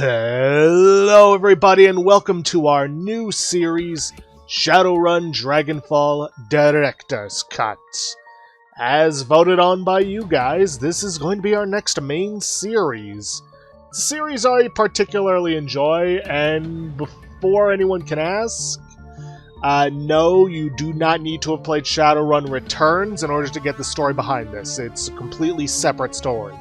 Hello everybody and welcome to our new series, Shadowrun Dragonfall Director's Cut. As voted on by you guys, this is going to be our next main series. It's a series I particularly enjoy, and before anyone can ask, no, you do not need to have played Shadowrun Returns in order to get the story behind this. It's a completely separate story.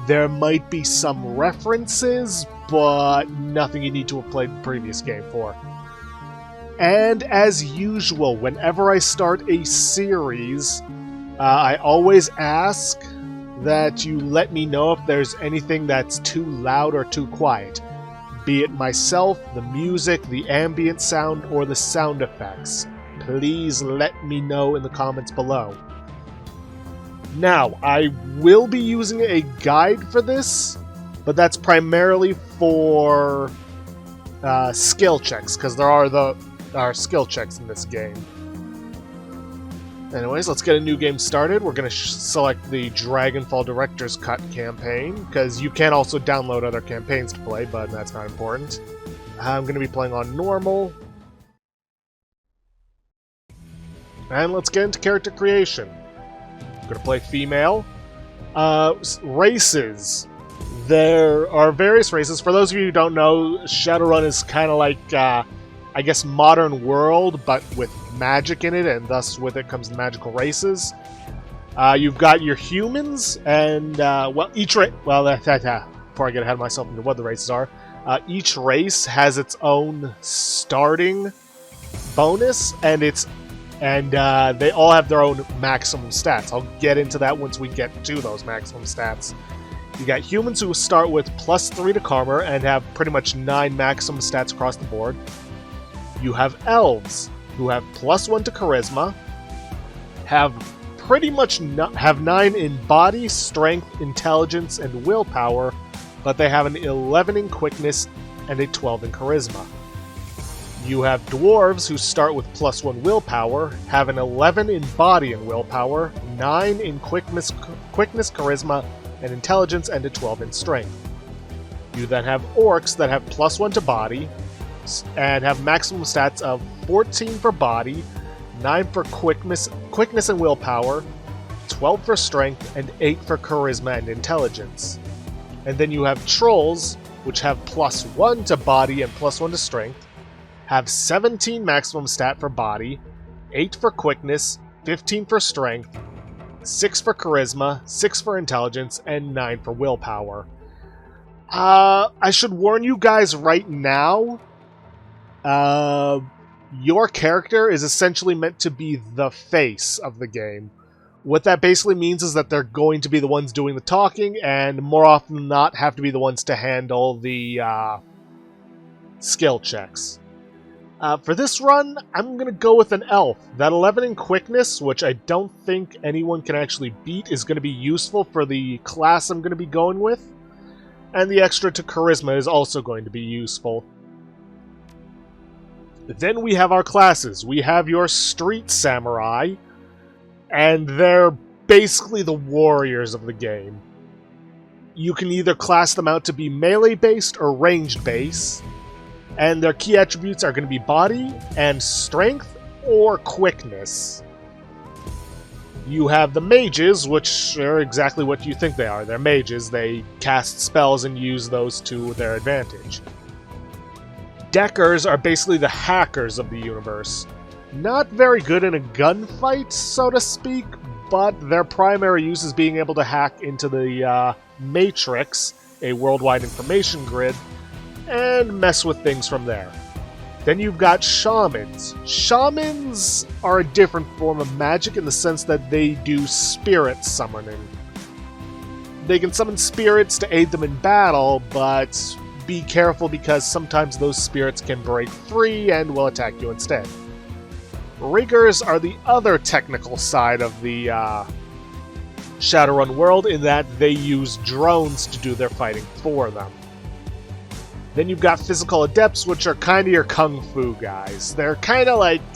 There might be some references, but nothing you need to have played the previous game for. And as usual, whenever I start a series, I always ask that you let me know if there's anything that's too loud or too quiet. Be it myself, the music, the ambient sound, or the sound effects. Please let me know in the comments below. Now, I will be using a guide for this, but that's primarily for skill checks, because there are skill checks in this game. Anyways, let's get a new game started. We're going to select the Dragonfall Director's Cut campaign, because you can also download other campaigns to play, but that's not important. I'm going to be playing on normal. And let's get into character creation. I'm going to play female. Races. There are various races. For those of you who don't know, Shadowrun is kind of like, I guess, modern world, but with magic in it, and thus with it comes the magical races. You've got your humans, and, well, each race... Well, before I get ahead of myself into what the races are, each race has its own starting bonus, and they all have their own maximum stats. I'll get into that once we get to those maximum stats. You got humans who start with +3 to Karma and have pretty much 9 maximum stats across the board. You have elves who have +1 to Charisma, have pretty much have 9 in body, strength, intelligence, and willpower, but they have an 11 in quickness and a 12 in charisma. You have dwarves who start with +1 willpower, have an 11 in body and willpower, 9 in quickness, charisma, and intelligence, and a 12 in strength. You then have orcs that have +1 to body, and have maximum stats of 14 for body, 9 for quickness and willpower, 12 for strength, and 8 for charisma and intelligence. And then you have trolls, which have +1 to body and +1 to strength, have 17 maximum stat for body, 8 for quickness, 15 for strength, 6 for charisma, 6 for intelligence, and 9 for willpower. I should warn you guys right now, your character is essentially meant to be the face of the game. What that basically means is that they're going to be the ones doing the talking, and more often than not have to be the ones to handle the skill checks. For this run, I'm going to go with an elf. That 11 in quickness, which I don't think anyone can actually beat, is going to be useful for the class I'm going to be going with. And the extra to charisma is also going to be useful. Then we have our classes. We have your street samurai, and they're basically the warriors of the game. You can either class them out to be melee-based or ranged-based. And their key attributes are going to be body and strength or quickness. You have the mages, which are exactly what you think they are. They're mages. They cast spells and use those to their advantage. Deckers are basically the hackers of the universe. Not very good in a gunfight, so to speak, but their primary use is being able to hack into the Matrix, a worldwide information grid, and mess with things from there. Then you've got shamans. Shamans are a different form of magic in the sense that they do spirit summoning. They can summon spirits to aid them in battle, but be careful because sometimes those spirits can break free and will attack you instead. Riggers are the other technical side of the Shadowrun world in that they use drones to do their fighting for them. Then you've got physical adepts, which are kind of your kung fu guys. They're kind of like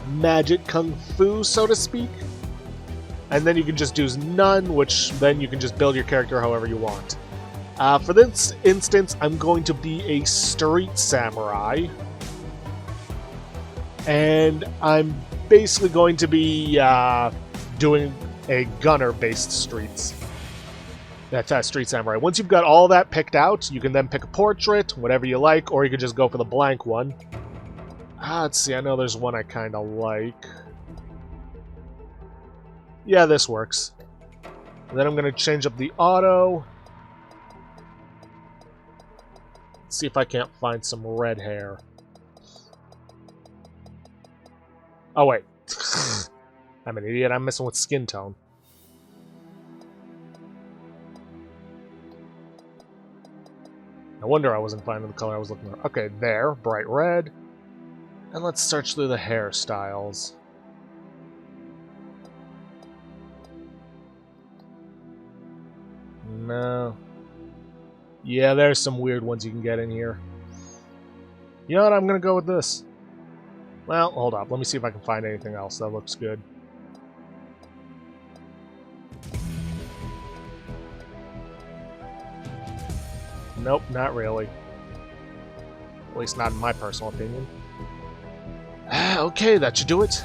magic kung fu, so to speak. And then you can just do none, which then you can just build your character however you want. For this instance, I'm going to be a street samurai. And I'm basically going to be doing a gunner-based streets. That's street samurai. Once you've got all that picked out, you can then pick a portrait, whatever you like, or you can just go for the blank one. Let's see, I know there's one I kind of like. Yeah, this works. And then I'm going to change up the auto. Let's see if I can't find some red hair. Oh, wait. I'm an idiot. I'm messing with skin tone. No wonder I wasn't finding the color I was looking for. Okay, there. Bright red. And let's search through the hairstyles. No. Yeah, there's some weird ones you can get in here. You know what? I'm going to go with this. Well, hold up. Let me see if I can find anything else that looks good. Nope, not really. At least not in my personal opinion. Okay, that should do it.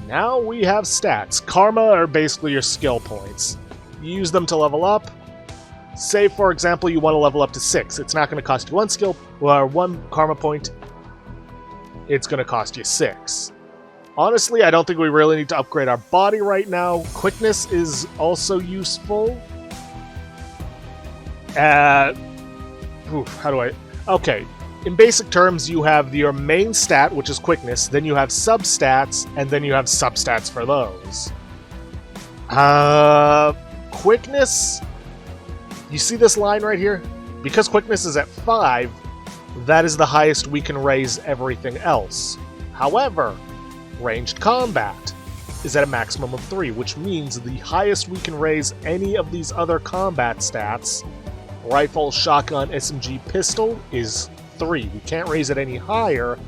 Now we have stats. Karma are basically your skill points. You use them to level up. Say, for example, you want to level up to 6. It's not going to cost you one karma point. It's going to cost you 6. Honestly, I don't think we really need to upgrade our body right now. Quickness is also useful. Okay, in basic terms, you have your main stat, which is quickness, then you have substats, and then you have substats for those. Quickness... You see this line right here? Because quickness is at 5, that is the highest we can raise everything else. However, ranged combat is at a maximum of 3, which means the highest we can raise any of these other combat stats, rifle, shotgun, SMG, pistol, is 3. We can't raise it any higher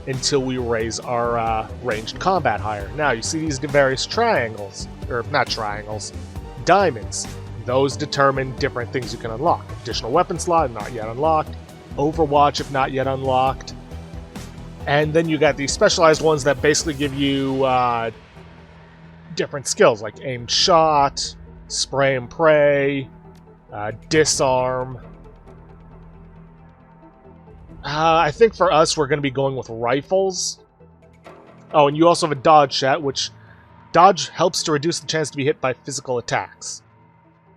until we raise our ranged combat higher. Now, you see these various triangles, or not triangles, diamonds. Those determine different things you can unlock. Additional weapon slot, not yet unlocked. Overwatch, if not yet unlocked. And then you got these specialized ones that basically give you different skills, like aimed shot, spray and pray, disarm. I think for us, we're going to be going with rifles. Oh, and you also have a dodge stat, which dodge helps to reduce the chance to be hit by physical attacks.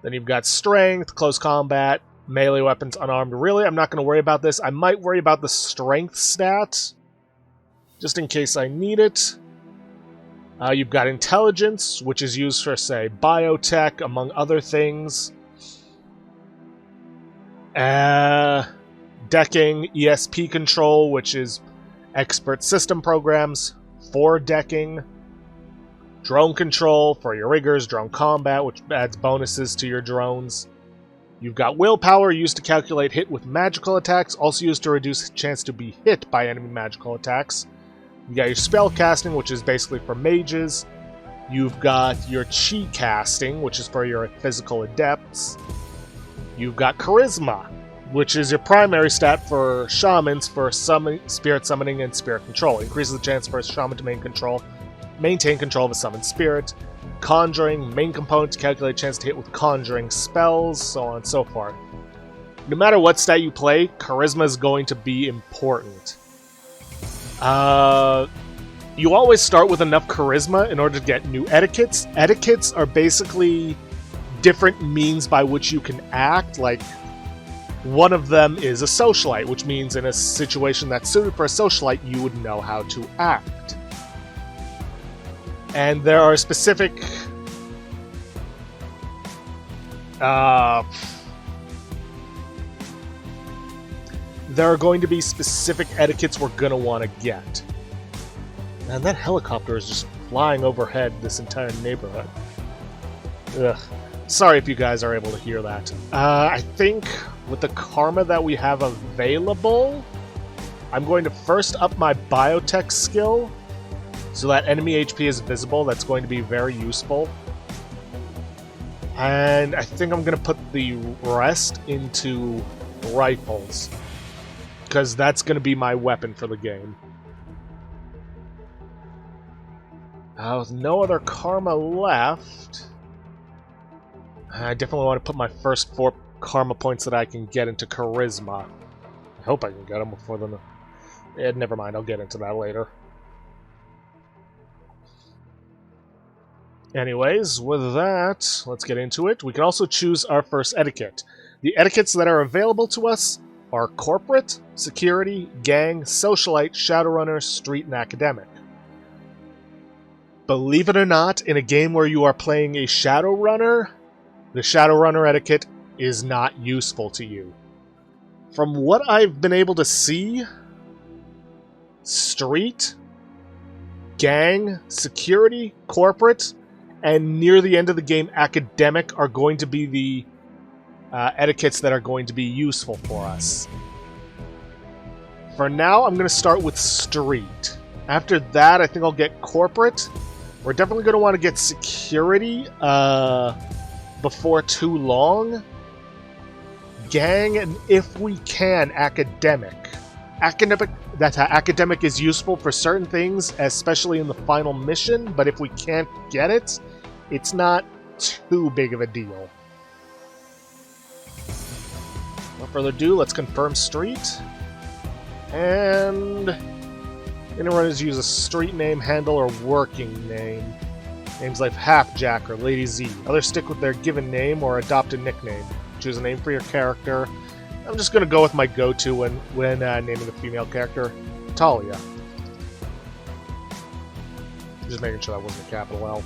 Then you've got strength, close combat, melee weapons, unarmed. Really, I'm not going to worry about this. I might worry about the strength stat, just in case I need it. You've got intelligence, which is used for, say, biotech, among other things. Decking, ESP control, which is expert system programs for decking. Drone control for your riggers, drone combat, which adds bonuses to your drones. You've got willpower, used to calculate hit with magical attacks, also used to reduce chance to be hit by enemy magical attacks. You got your spell casting, which is basically for mages. You've got your chi casting, which is for your physical adepts. You've got charisma, which is your primary stat for shamans for spirit summoning and spirit control. Increases the chance for a shaman to maintain control of a summoned spirit. Conjuring, main component to calculate chance to hit with conjuring spells, so on and so forth. No matter what stat you play, charisma is going to be important. You always start with enough charisma in order to get new etiquettes. Etiquettes are basically different means by which you can act, like one of them is a socialite, which means in a situation that's suited for a socialite, you would know how to act. And there are specific there are going to be specific etiquettes we're going to want to get. And that helicopter is just flying overhead this entire neighborhood. Ugh. Sorry if you guys are able to hear that. I think with the karma that we have available, I'm going to first up my biotech skill so that enemy HP is visible. That's going to be very useful. And I think I'm going to put the rest into rifles, because that's going to be my weapon for the game. With no other karma left, I definitely want to put my first 4 karma points that I can get into charisma. I hope I can get them before the... never mind, I'll get into that later. Anyways, with that, let's get into it. We can also choose our first etiquette. The etiquettes that are available to us are corporate, security, gang, socialite, shadowrunner, street, and academic. Believe it or not, in a game where you are playing a shadowrunner, the shadowrunner etiquette is not useful to you. From what I've been able to see, street, gang, security, corporate, and near the end of the game, academic are going to be the etiquettes that are going to be useful for us. For now, I'm going to start with street. After that, I think I'll get corporate. We're definitely going to want to get security before too long. Gang, and if we can, academic. Academic is useful for certain things, especially in the final mission, but if we can't get it, it's not too big of a deal. Without further ado, let's confirm street. And anyone who's use a street name, handle, or working name. Names like Halfjack or Lady Z. Others stick with their given name or adopt a nickname. Choose a name for your character. I'm just going to go with my go-to when naming a female character, Talia. Just making sure that wasn't a capital L.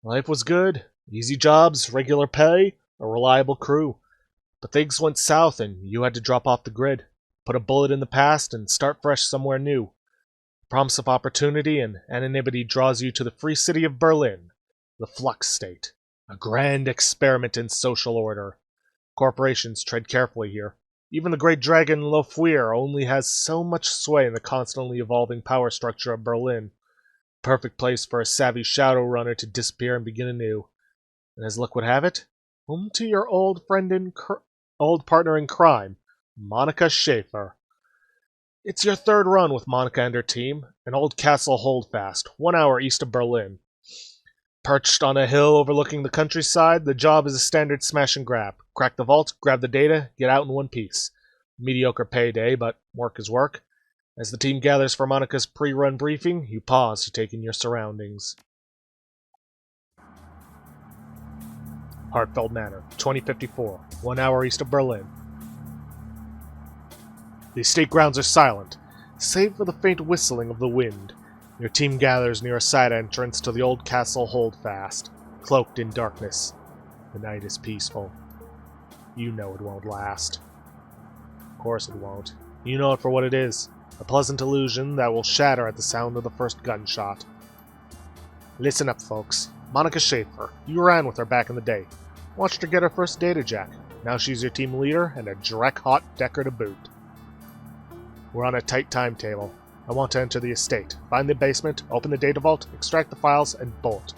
Life was good. Easy jobs, regular pay, a reliable crew. But things went south and you had to drop off the grid. Put a bullet in the past and start fresh somewhere new. The promise of opportunity and anonymity draws you to the free city of Berlin. The Flux State. A grand experiment in social order. Corporations tread carefully here. Even the great dragon Lofuir only has so much sway in the constantly evolving power structure of Berlin. Perfect place for a savvy Shadowrunner to disappear and begin anew. And as luck would have it, home to your old partner in crime, Monica Schaefer. It's your third run with Monica and her team, an old castle holdfast, 1 hour east of Berlin. Perched on a hill overlooking the countryside, the job is a standard smash and grab. Crack the vault, grab the data, get out in one piece. Mediocre payday, but work is work. As the team gathers for Monica's pre-run briefing, you pause to take in your surroundings. Hartfeld Manor, 2054, 1 hour east of Berlin. The estate grounds are silent, save for the faint whistling of the wind. Your team gathers near a side entrance to the old castle holdfast, cloaked in darkness. The night is peaceful. You know it won't last. Of course it won't. You know it for what it is. A pleasant illusion that will shatter at the sound of the first gunshot. Listen up, folks. Monica Schaefer. You ran with her back in the day. Watched her get her first data jack. Now she's your team leader and a Drek-hot decker to boot. We're on a tight timetable. I want to enter the estate. Find the basement, open the data vault, extract the files, and bolt.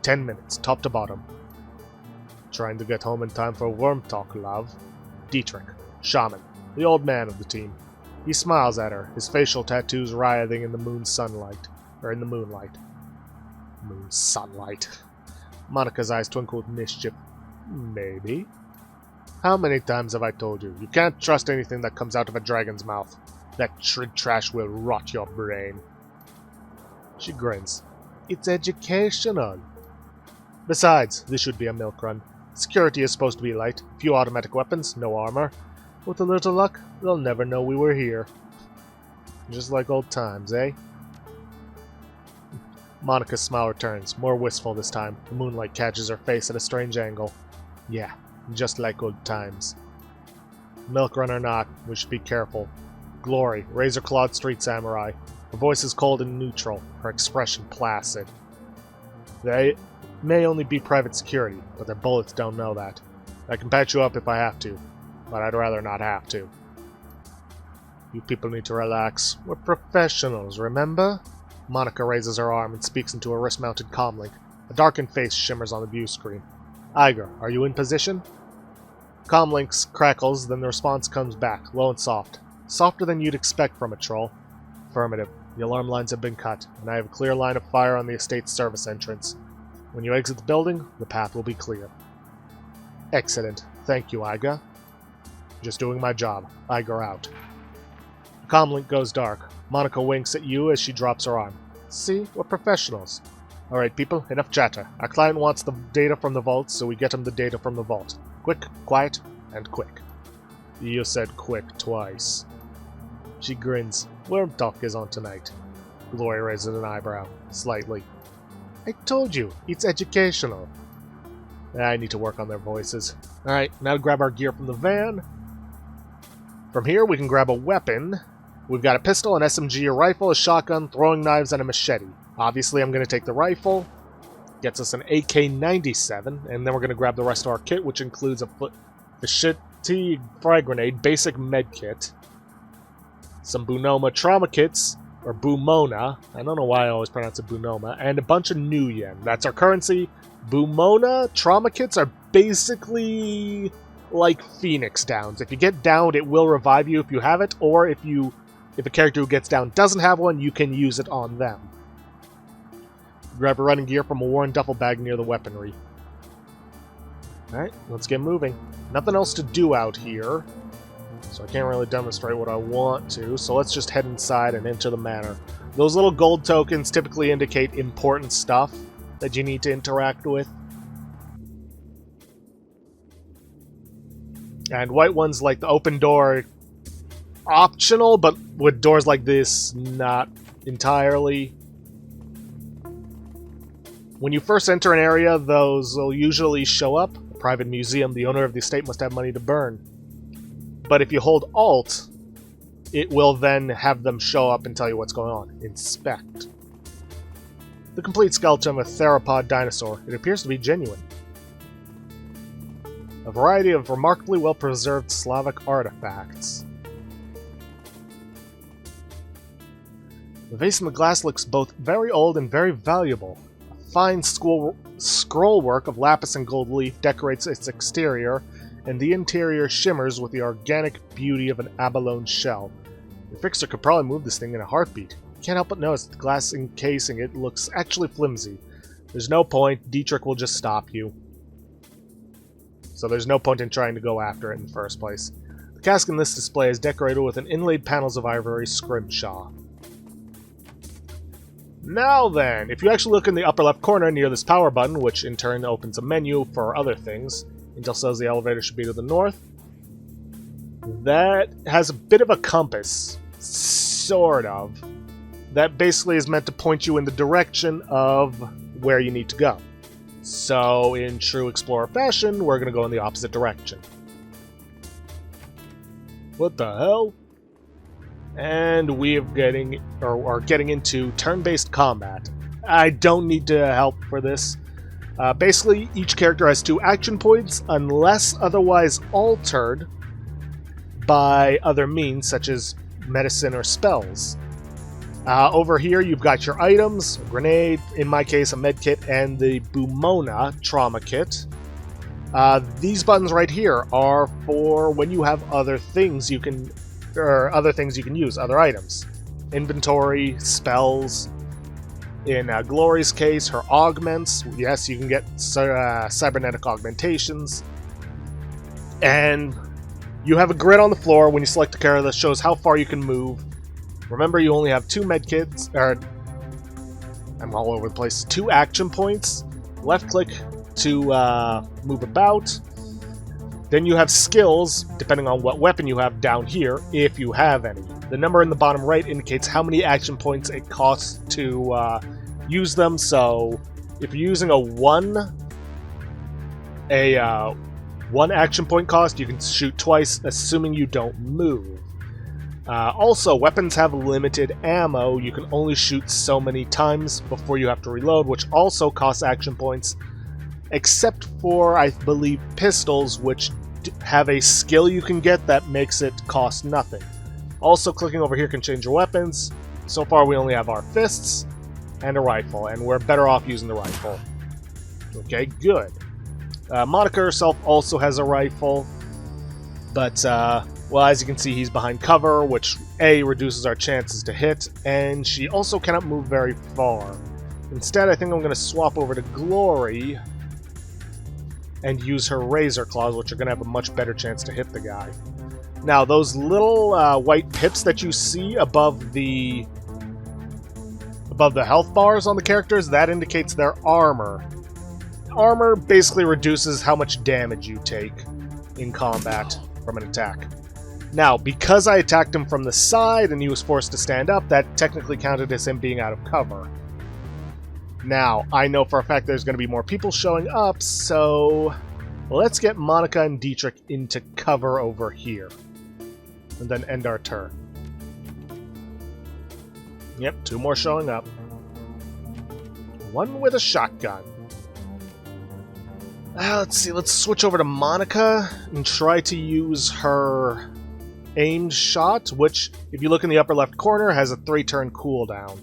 10 minutes, top to bottom. Trying to get home in time for worm talk, love. Dietrich, shaman, the old man of the team. He smiles at her, his facial tattoos writhing in the moon's sunlight. Moon sunlight. Monica's eyes twinkle with mischief. Maybe. How many times have I told you? You can't trust anything that comes out of a dragon's mouth. That shred trash will rot your brain. She grins. It's educational. Besides, this should be a milk run. Security is supposed to be light. Few automatic weapons, no armor. With a little luck, they'll never know we were here. Just like old times, eh? Monica's smile returns, more wistful this time. The moonlight catches her face at a strange angle. Yeah, just like old times. Milk run or not, we should be careful. Glory, razor-clawed street samurai. Her voice is cold and neutral, her expression placid. They may only be private security, but their bullets don't know that. I can patch you up if I have to, but I'd rather not have to. You people need to relax. We're professionals, remember? Monica raises her arm and speaks into a wrist-mounted comlink. A darkened face shimmers on the view screen. Iger, are you in position? Comlinks crackles, then the response comes back, low and soft. Softer than you'd expect from a troll. Affirmative. The alarm lines have been cut, and I have a clear line of fire on the estate's service entrance. When you exit the building, the path will be clear. Excellent. Thank you, Iger. Just doing my job. Iger out. The comlink goes dark. Monica winks at you as she drops her arm. See? We're professionals. Alright, people, enough chatter. Our client wants the data from the vault, so we get him the data from the vault. Quick, quiet, and quick. You said quick twice. She grins. Worm talk is on tonight. Gloria raises an eyebrow, slightly. I told you, it's educational. I need to work on their voices. Alright, now to grab our gear from the van. From here, we can grab a weapon. We've got a pistol, an SMG, a rifle, a shotgun, throwing knives, and a machete. Obviously, I'm going to take the rifle. Gets us an AK-97, and then we're going to grab the rest of our kit, which includes a shitty frag grenade, basic med kit, some Bunoma trauma kits, or Bumona, I don't know why I always pronounce it Bunoma, and a bunch of new yen. That's our currency. Bumona trauma kits are basically like Phoenix Downs. If you get downed, it will revive you if you have it, or if a character who gets down doesn't have one, you can use it on them. Grab a running gear from a worn duffel bag near the weaponry. Alright, let's get moving. Nothing else to do out here, so I can't really demonstrate what I want to, so let's just head inside and enter the manor. Those little gold tokens typically indicate important stuff that you need to interact with. And white ones like the open door, optional, but with doors like this, not entirely. When you first enter an area, those will usually show up. A private museum, the owner of the estate must have money to burn. But if you hold Alt, it will then have them show up and tell you what's going on. Inspect. The complete skeleton of a theropod dinosaur. It appears to be genuine. A variety of remarkably well-preserved Slavic artifacts. The vase in the glass looks both very old and very valuable. Fine scroll work of lapis and gold leaf decorates its exterior, and the interior shimmers with the organic beauty of an abalone shell. The fixer could probably move this thing in a heartbeat. Can't help but notice that the glass encasing it looks actually flimsy. There's no point, Dietrich will just stop you. So there's no point in trying to go after it in the first place. The cask in this display is decorated with an inlaid panels of ivory scrimshaw. Now then, if you actually look in the upper left corner near this power button, which in turn opens a menu for other things, Intel says the elevator should be to the north. That has a bit of a compass, sort of, that basically is meant to point you in the direction of where you need to go. So, in true Explorer fashion, we're going to go in the opposite direction. What the hell? And we are getting into turn-based combat. I don't need to help for this. Basically, each character has 2 action points, unless otherwise altered by other means, such as medicine or spells. Over here, you've got your items, a grenade, in my case, a med kit, and the Bumona trauma kit. These buttons right here are for when you have other things you can use, other items. Inventory, spells. In Glory's case, her augments. Yes, you can get cybernetic augmentations. And you have a grid on the floor when you select a character that shows how far you can move. Remember, you only have 2 medkits, I'm all over the place. 2 action points. Left click to move about. Then you have skills, depending on what weapon you have down here, if you have any. The number in the bottom right indicates how many action points it costs to use them, so if you're using a 1 action point cost, you can shoot twice, assuming you don't move. Also, weapons have limited ammo. You can only shoot so many times before you have to reload, which also costs action points, except for, I believe, pistols, which have a skill you can get that makes it cost nothing. Also, clicking over here can change your weapons. So far, we only have our fists. and a rifle, and we're better off using the rifle. Okay, good. Monica herself also has a rifle, but, well, as you can see, he's behind cover, which, A, reduces our chances to hit, and she also cannot move very far. Instead, I think I'm going to swap over to Glory and use her Razor Claws, which are going to have a much better chance to hit the guy. Now, those little white pips that you see above the health bars on the characters, that indicates their armor. Armor basically reduces how much damage you take in combat from an attack. Now, because I attacked him from the side and he was forced to stand up, that technically counted as him being out of cover. Now, I know for a fact there's going to be more people showing up, so let's get Monica and Dietrich into cover over here. And then end our turn. Yep, 2 more showing up. One with a shotgun. Let's see, let's switch over to Monica and try to use her aimed shot, which, if you look in the upper left corner, has a 3-turn cooldown.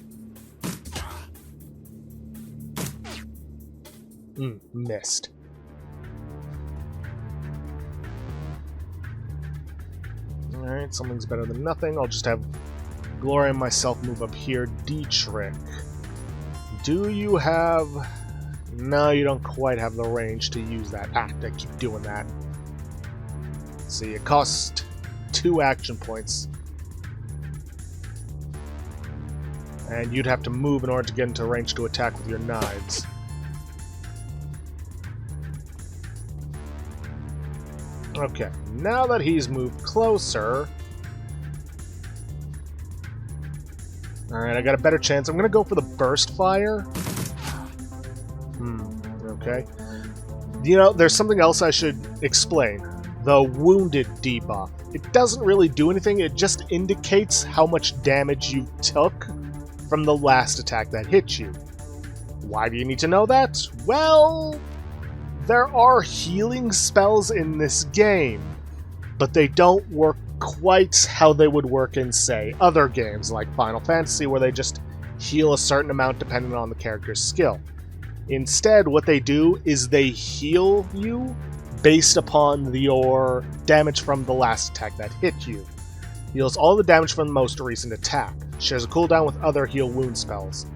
Missed. Alright, something's better than nothing. I'll just have Gloria and myself move up here. Dietrich. Do you have... No, you don't quite have the range to use that. I keep doing that. Let's see, it costs 2 action points. And you'd have to move in order to get into range to attack with your knives. Okay, now that he's moved closer... Alright, I got a better chance. I'm gonna go for the burst fire. Okay. You know, there's something else I should explain. The wounded debuff. It doesn't really do anything, it just indicates how much damage you took from the last attack that hit you. Why do you need to know that? Well... there are healing spells in this game, but they don't work quite how they would work in, say, other games like Final Fantasy, where they just heal a certain amount depending on the character's skill. Instead, what they do is they heal you based upon your damage from the last attack that hit you. Heals all the damage from the most recent attack. Shares a cooldown with other heal wound spells.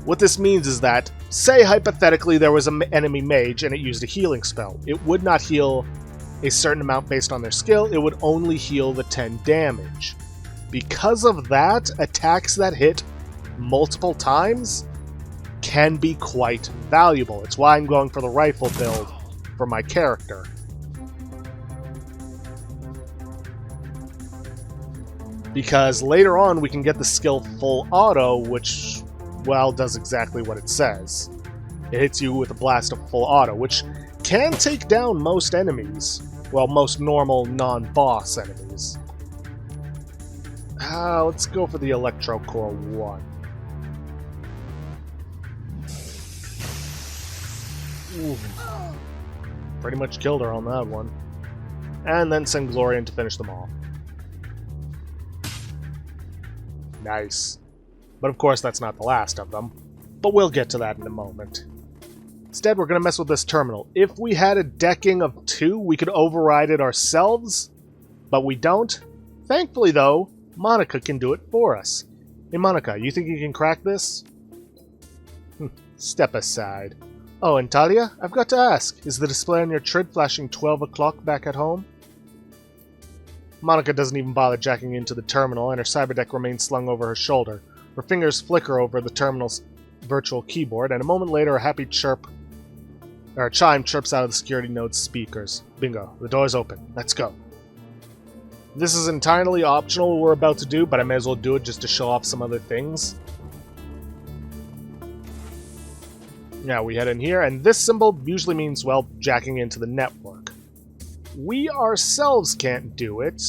What this means is that, say hypothetically there was an enemy mage and it used a healing spell. It would not heal a certain amount based on their skill, it would only heal the 10 damage. Because of that, attacks that hit multiple times can be quite valuable. It's why I'm going for the rifle build for my character. Because later on we can get the skill full auto, which, well, does exactly what it says. It hits you with a blast of full auto, which can take down most enemies. Well, most normal, non-boss enemies. Let's go for the Electro Core 1. Ooh. Pretty much killed her on that one. And then send Gloria in to finish them off. Nice. But of course that's not the last of them. But we'll get to that in a moment. Instead, we're going to mess with this terminal. If we had a decking of 2, we could override it ourselves. But we don't. Thankfully, though, Monica can do it for us. Hey, Monica, you think you can crack this? Step aside. Oh, and Talia, I've got to ask, is the display on your trid flashing 12 o'clock back at home? Monica doesn't even bother jacking into the terminal, and her cyberdeck remains slung over her shoulder. Her fingers flicker over the terminal's virtual keyboard, and a moment later a happy chime chirps out of the security node's speakers. Bingo, the door's open. Let's go. This is entirely optional what we're about to do, but I may as well do it just to show off some other things. Yeah, we head in here, and this symbol usually means, well, jacking into the network. We ourselves can't do it,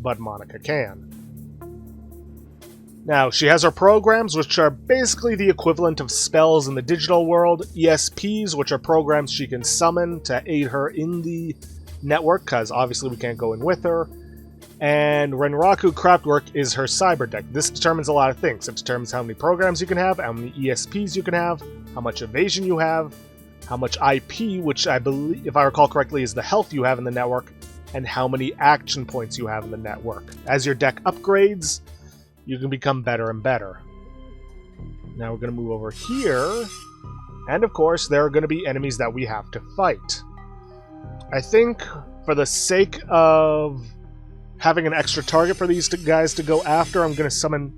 but Monica can. Now, she has her programs, which are basically the equivalent of spells in the digital world, ESPs, which are programs she can summon to aid her in the network, because obviously we can't go in with her, And Renraku Craftwork is her cyber deck. This determines a lot of things. It determines how many programs you can have, how many ESPs you can have, how much evasion you have, how much IP, which I believe, if I recall correctly, is the health you have in the network, and how many action points you have in the network. As your deck upgrades, you can become better and better. Now we're going to move over here, and of course there are going to be enemies that we have to fight. I think for the sake of having an extra target for these guys to go after, I'm going to summon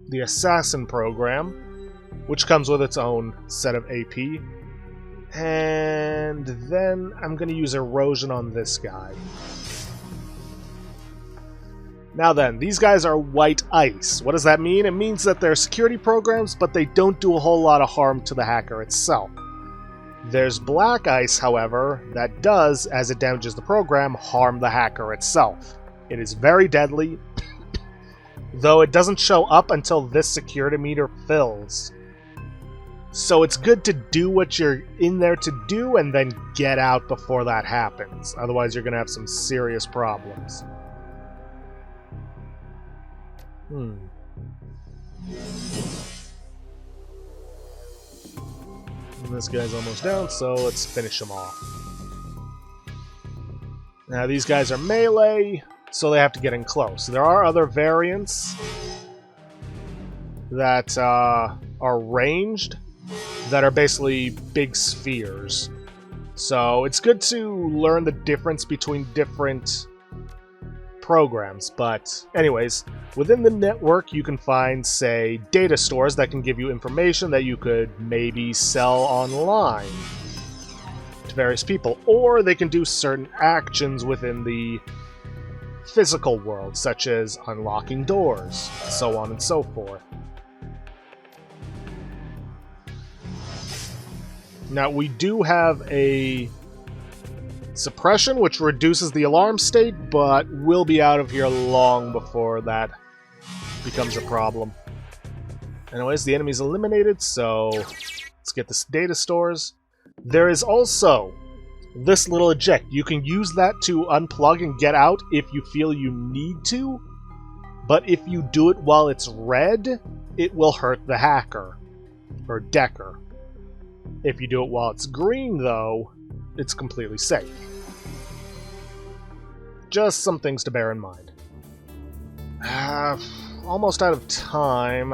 the Assassin program, which comes with its own set of AP. And then I'm going to use Erosion on this guy. Now then, these guys are white ice. What does that mean? It means that they're security programs, but they don't do a whole lot of harm to the hacker itself. There's black ice, however, that does, as it damages the program, harm the hacker itself. It is very deadly, though it doesn't show up until this security meter fills. So it's good to do what you're in there to do and then get out before that happens. Otherwise you're going to have some serious problems. And this guy's almost down, so let's finish him off. Now these guys are melee, so they have to get in close. There are other variants that are ranged, that are basically big spheres. So it's good to learn the difference between different programs. But anyways, within the network you can find, say, data stores that can give you information that you could maybe sell online to various people. Or they can do certain actions within the physical world, such as unlocking doors, so on and so forth. Now, we do have a suppression, which reduces the alarm state, but we'll be out of here long before that becomes a problem. Anyways, the enemy's eliminated, so let's get the data stores. There is also this little eject. You can use that to unplug and get out if you feel you need to, but if you do it while it's red, it will hurt the hacker, or decker. If you do it while it's green, though, it's completely safe. Just some things to bear in mind. Almost out of time.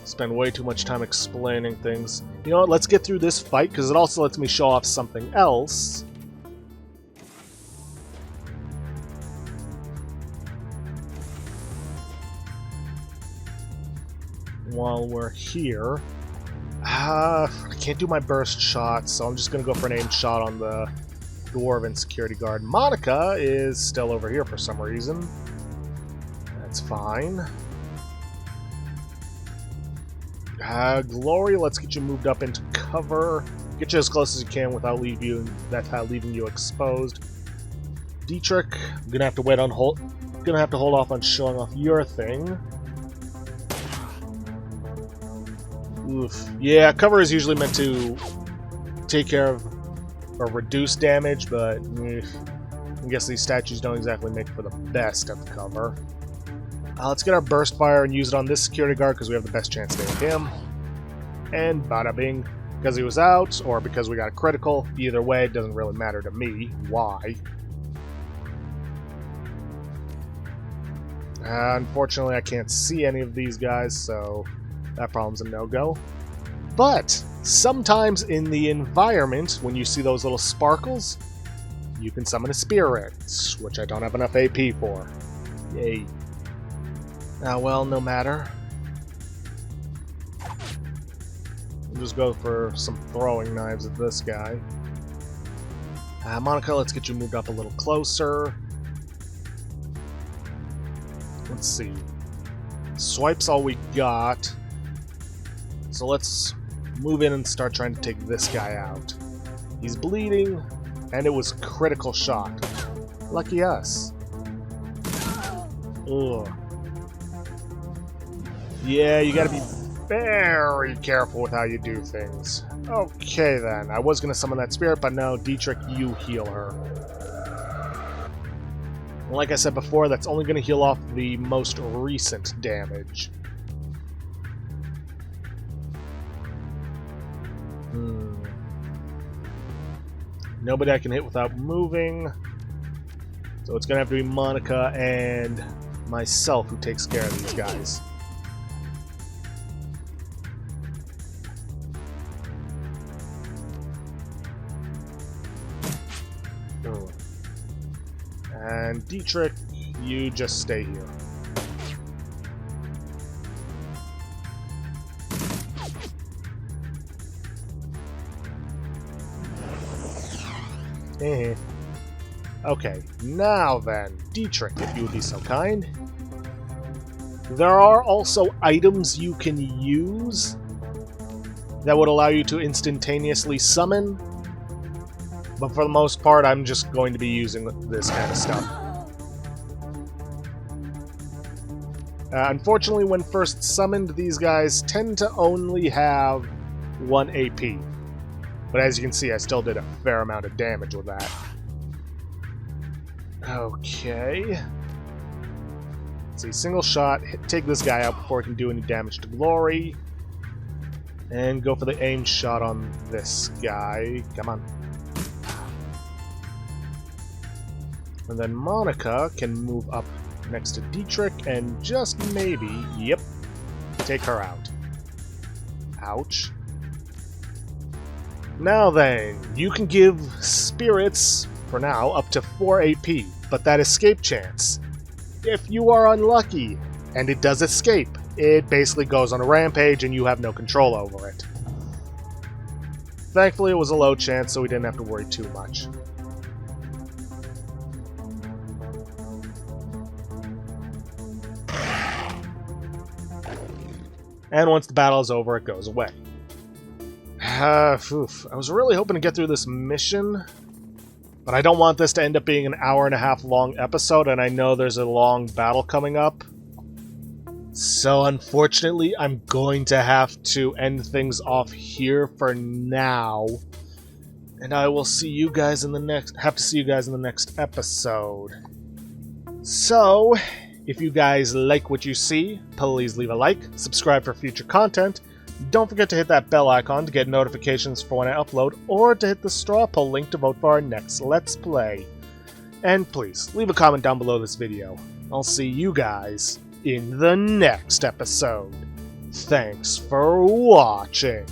Spend way too much time explaining things. You know what, let's get through this fight, because it also lets me show off something else. While we're here. I can't do my burst shot, so I'm just going to go for an aimed shot on the Dwarven security guard. Monica is still over here for some reason. That's fine. Glory, let's get you moved up into cover. Get you as close as you can without leaving you exposed. Dietrich, I'm gonna have to hold off on showing off your thing. Oof. Yeah, cover is usually meant to take care of or reduce damage, but I guess these statues don't exactly make for the best of cover. Let's get our burst fire and use it on this security guard because we have the best chance to hit him. And bada bing. Because he was out, or because we got a critical, either way, it doesn't really matter to me. Why? Unfortunately, I can't see any of these guys, so that problem's a no-go. But sometimes in the environment, when you see those little sparkles, you can summon a spirit, which I don't have enough AP for. Yay. Well, no matter. We'll just go for some throwing knives at this guy. Monica, let's get you moved up a little closer. Let's see. Swipe's all we got. So let's move in and start trying to take this guy out. He's bleeding, and it was critical shot. Lucky us. Ugh. Yeah, you gotta be very careful with how you do things. Okay then, I was gonna summon that spirit, but no, Dietrich, you heal her. And like I said before, that's only going to heal off the most recent damage. Nobody I can hit without moving. So it's going to have to be Monica and myself who takes care of these guys. And Dietrich, you just stay here. Okay, now then, Dietrich, if you would be so kind. There are also items you can use that would allow you to instantaneously summon, but for the most part, I'm just going to be using this kind of stuff. Unfortunately, when first summoned, these guys tend to only have 1 AP. But as you can see, I still did a fair amount of damage with that. Okay. Let's see, single shot, take this guy out before he can do any damage to Glory. And go for the aim shot on this guy. Come on. And then Monica can move up next to Dietrich and just maybe, yep, take her out. Ouch. Now then, you can give spirits, for now, up to 4 AP, but that escape chance, if you are unlucky, and it does escape, it basically goes on a rampage and you have no control over it. Thankfully, it was a low chance, so we didn't have to worry too much. And once the battle is over, it goes away. I was really hoping to get through this mission, but I don't want this to end up being an hour-and-a-half long episode, and I know there's a long battle coming up. So unfortunately, I'm going to have to end things off here for now. And I will see you guys in the next episode. So, if you guys like what you see, please leave a like, subscribe for future content. Don't forget to hit that bell icon to get notifications for when I upload, or to hit the straw poll link to vote for our next Let's Play. And please, leave a comment down below this video. I'll see you guys in the next episode. Thanks for watching.